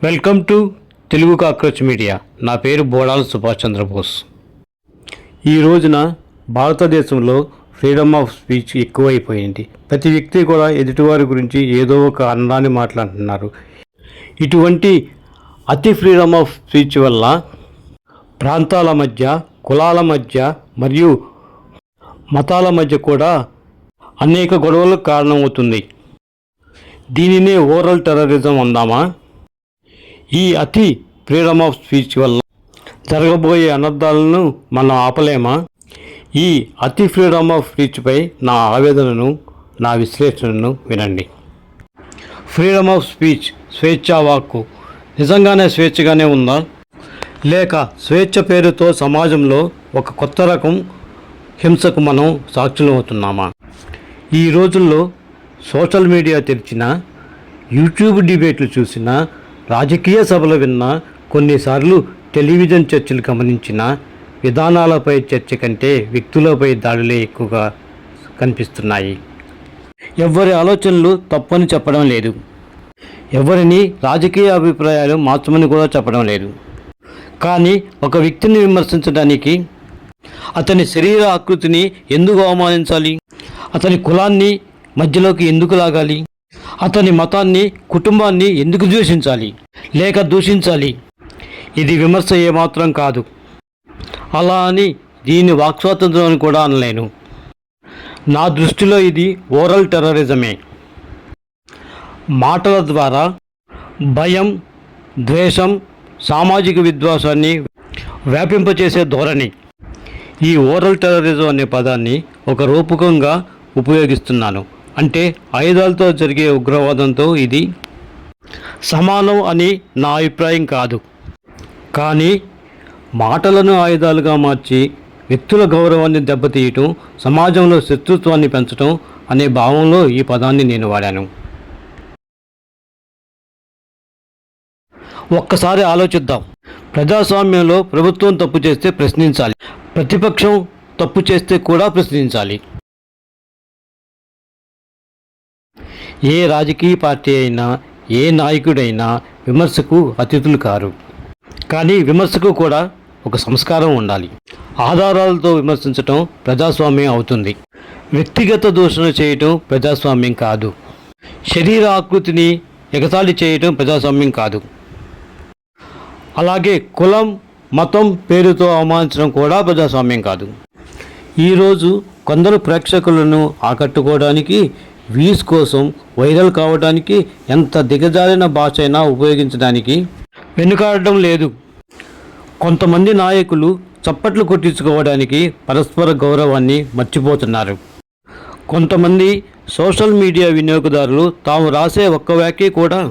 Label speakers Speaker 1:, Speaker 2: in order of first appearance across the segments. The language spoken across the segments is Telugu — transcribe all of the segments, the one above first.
Speaker 1: Welcome to Telugu cockroach media. నా పేరు బోడాల సుభాష్ చంద్రబోస్. ఈ రోజున భారతదేశంలో ఫ్రీడమ్ ఆఫ్ స్పీచ్ ఎక్కువైపోయింది. ప్రతి వ్యక్తి కూడా ఎదుటివారి గురించి ఏదో ఒక అన్నాన్ని మాట్లాడుతున్నారు. ఇటువంటి అతి ఫ్రీడమ్ ఆఫ్ స్పీచ్ వల్ల ప్రాంతాల మధ్య, కులాల మధ్య మరియు మతాల మధ్య కూడా అనేక గొడవలకు కారణమవుతుంది. దీనినే ఓరల్ టెర్రరిజం అందామా? ఈ అతి ఫ్రీడమ్ ఆఫ్ స్పీచ్ వల్ల జరగబోయే అనర్థాలను మనం ఆపలేమా? ఈ అతి ఫ్రీడమ్ ఆఫ్ స్పీచ్పై నా ఆవేదనను, నా విశ్లేషణను వినండి. ఫ్రీడమ్ ఆఫ్ స్పీచ్, స్వేచ్ఛా వాక్కు నిజంగానే స్వేచ్ఛగానే ఉందా? లేక స్వేచ్ఛ పేరుతో సమాజంలో ఒక కొత్త రకం హింసకు మనం సాక్షులవుతున్నామా? ఈ రోజుల్లో సోషల్ మీడియా తెరిచినా, యూట్యూబ్ డిబేట్లు చూసినా, రాజకీయ సభలు విన్నా, కొన్నిసార్లు టెలివిజన్ చర్చలు గమనించిన విధానాలపై చర్చ కంటే వ్యక్తులపై దాడులే ఎక్కువగా కనిపిస్తున్నాయి. ఎవరి ఆలోచనలు తప్పని చెప్పడం లేదు, ఎవరిని రాజకీయ అభిప్రాయాలు మార్చమని కూడా చెప్పడం లేదు. కానీ ఒక వ్యక్తిని విమర్శించడానికి అతని శరీర ఆకృతిని ఎందుకు అవమానించాలి? అతని కులాన్ని మధ్యలోకి ఎందుకు లాగాలి? అతని మతాన్ని, కుటుంబాన్ని ఎందుకు ద్వేషించాలి లేక దూషించాలి? ఇది విమర్శ ఏమాత్రం కాదు. అలా అని దీన్ని వాక్స్వాతంత్రం అని కూడా అనలేను. నా దృష్టిలో ఇది ఓరల్ టెర్రరిజమే. మాటల ద్వారా భయం, ద్వేషం, సామాజిక విద్వేషాన్ని వ్యాపింపచేసే ధోరణి. ఈ ఓరల్ టెర్రరిజం అనే పదాన్ని ఒక రూపకంగా ఉపయోగిస్తున్నాను. అంటే ఆయుధాలతో జరిగే ఉగ్రవాదంతో ఇది సమానం అని నా అభిప్రాయం కాదు. కానీ మాటలను ఆయుధాలుగా మార్చి వ్యక్తుల గౌరవాన్ని దెబ్బతీయటం, సమాజంలో శత్రుత్వాన్ని పెంచడం అనే భావంలో ఈ పదాన్ని నేను వాడాను. ఒక్కసారి ఆలోచిద్దాం. ప్రజాస్వామ్యంలో ప్రభుత్వం తప్పు చేస్తే ప్రశ్నించాలి, ప్రతిపక్షం తప్పు చేస్తే కూడా ప్రశ్నించాలి. ఏ రాజకీయ పార్టీ అయినా, ఏ నాయకుడైనా విమర్శకు అతిథులు కారు. కానీ విమర్శకు కూడా ఒక సంస్కారం ఉండాలి. ఆధారాలతో విమర్శించటం ప్రజాస్వామ్యం అవుతుంది. వ్యక్తిగత దూషణ చేయటం ప్రజాస్వామ్యం కాదు. శరీర ఆకృతిని ఎగతాళి చేయటం ప్రజాస్వామ్యం కాదు. అలాగే కులం, మతం పేరుతో అవమానించడం కూడా ప్రజాస్వామ్యం కాదు. ఈరోజు కొందరు ప్రేక్షకులను ఆకట్టుకోవడానికి, వ్యూస్ కోసం, వైరల్ కావడానికి ఎంత దిగజారిన భాష అయినా ఉపయోగించడానికి వెనుకాడడం లేదు. కొంతమంది నాయకులు చప్పట్లు కొట్టించుకోవడానికి పరస్పర గౌరవాన్ని మర్చిపోతున్నారు. కొంతమంది సోషల్ మీడియా వినియోగదారులు తాము రాసే ఒక్క వ్యాఖ్య కూడా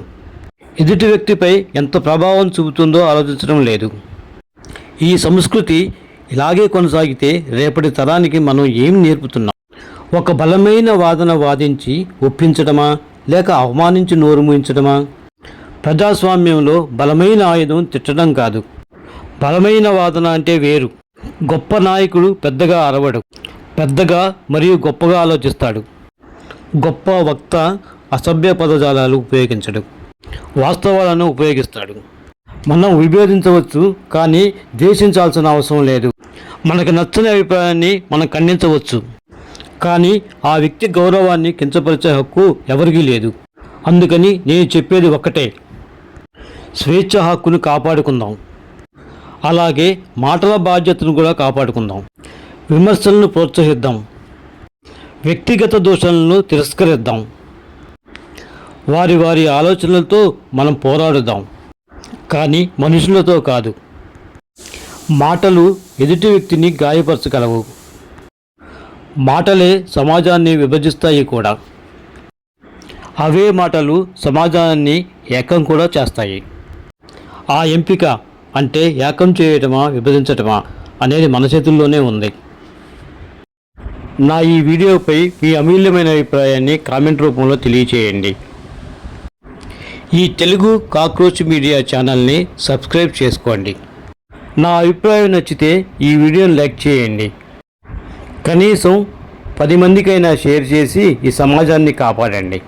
Speaker 1: ఎదుటి వ్యక్తిపై ఎంత ప్రభావం చూపుతుందో ఆలోచించడం లేదు. ఈ సంస్కృతి ఇలాగే కొనసాగితే రేపటి తరానికి మనం ఏం నేర్పుతున్నాం? ఒక బలమైన వాదన వాదించి ఒప్పించడమా, లేక అవమానించి నోరు మూయించడమా? ప్రజాస్వామ్యంలో బలమైన ఆయుధం తిట్టడం కాదు. బలమైన వాదన అంటే వేరు. గొప్ప నాయకుడు పెద్దగా అరవడు, పెద్దగా మరియు గొప్పగా ఆలోచిస్తాడు. గొప్ప వక్త అసభ్య పదజాలాలు ఉపయోగించడు, వాస్తవాలను ఉపయోగిస్తాడు. మనం విభేదించవచ్చు, కానీ ద్వేషించాల్సిన అవసరం లేదు. మనకు నచ్చని అభిప్రాయాన్ని మనం ఖండించవచ్చు, కానీ ఆ వ్యక్తి గౌరవాన్ని కించపరిచే హక్కు ఎవరికీ లేదు. అందుకని నేను చెప్పేది ఒక్కటే: స్వేచ్ఛ హక్కును కాపాడుకుందాం. అలాగే మాటల బాధ్యతను కూడా కాపాడుకుందాం. విమర్శలను ప్రోత్సహిద్దాం, వ్యక్తిగత దోషాలను తిరస్కరిద్దాం. వారి వారి ఆలోచనలతో మనం పోరాడుదాం, కానీ మనుషులతో కాదు. మాటలు ఎదుటి వ్యక్తిని గాయపరచగలవు. మాటలే సమాజాన్ని విభజిస్తాయి కూడా. అవే మాటలు సమాజాన్ని ఏకం కూడా చేస్తాయి. ఆ ఎంపిక అంటే ఏకం చేయటమా, విభజించటమా అనేది మన చేతుల్లోనే ఉంది. నా ఈ వీడియోపై మీ అమూల్యమైన అభిప్రాయాన్ని కామెంట్ రూపంలో తెలియచేయండి. ఈ తెలుగు కాక్రోచ్ మీడియా ఛానల్ని సబ్స్క్రైబ్ చేసుకోండి. నా అభిప్రాయం నచ్చితే ఈ వీడియోని లైక్ చేయండి. కనీసం 10 మందికైనా షేర్ చేసి ఈ సమాజాన్ని కాపాడండి.